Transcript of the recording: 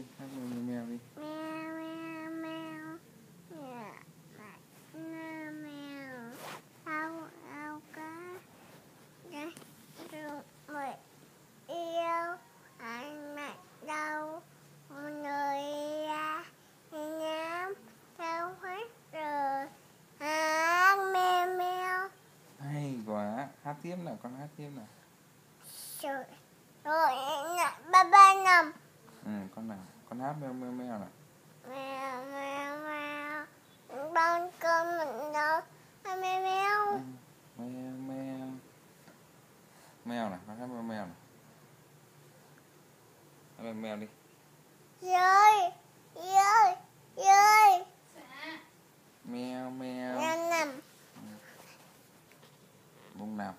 đi, hát mèo mèo đi. Mèo mèo mèo mèo mèo mèo ao ao cá rồi mày yêu anh mẹ đâu một người nhắm theo hết rồi mèo mèo. Hay quá, hát tiếp nào, con hát tiếp nào. Rồi rồi ba ba nằm. Con nào, con hát mèo mèo mèo nào. Mèo mèo mèo con mình đâu mèo mèo. Mèo mèo mèo nào, con hát mèo mèo nào. Hát mèo mèo đi. Rồi rồi rồi Mèo mèo nằm. Bông nào.